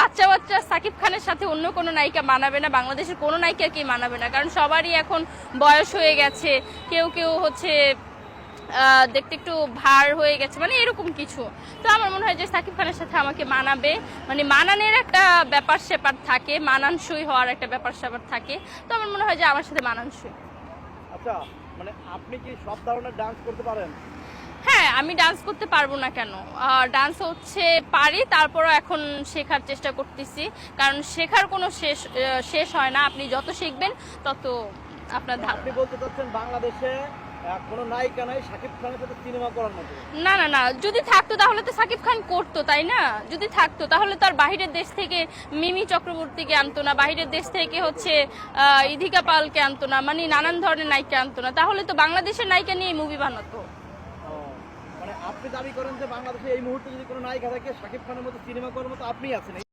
বাচ্চা বাচ্চা সাকিব খানের সাথে অন্য কোনো নায়িকা মানাবে না, বাংলাদেশের কোনো নায়িকাকেই মানাবে না, কারণ সবারই এখন বয়স হয়ে গেছে, কেউ কেউ হচ্ছে দেখতে একটু ভার হয়ে গেছে, মানে এরকম কিছু। তো আমার মনে হয় যে সাকিব খানের সাথে আমাকে মানাবে, মানে মানানের একটা ব্যাপার স্যাপার থাকে, মানানসই হওয়ার একটা ব্যাপার স্যাপার থাকে। তো আমার মনে হয় যে আমার সাথে মানানসই। আচ্ছা, মানে আপনি কি সব ধরনের ডান্স করতে পারেন? হ্যাঁ, আমি ডান্স করতে পারবো না কেন, ডান্স হচ্ছে পারি, তারপরও এখন শেখার চেষ্টা করতেছি, কারণ শেখার কোনো শেষ হয় না, আপনি যত শিখবেন তত আপনার আপনি বলতে চাচ্ছেন বাংলাদেশে কোনো নায়িকা নাই শাকিব খানের সাথে সিনেমা করার মতো? না না না, যদি থাকতো তাহলে তো সাকিব খান করতো, তাই না? যদি থাকতো তাহলে তো আর বাহিরের দেশ থেকে মিমি চক্রবর্তীকে আনতো না, বাহিরের দেশ থেকে হচ্ছে ইধিকা পালকে আনতো না, মানে নানান ধরনের নায়িকা আনতো না, তাহলে তো বাংলাদেশের নায়িকা নিয়ে মুভি বানাতো। মানে আপনি দাবি করেন যে বাংলাদেশে এই মুহূর্তে যদি কোনো নায়িকা থাকে শাকিব খানের মতো সিনেমা করার মতো আপনি আছেন?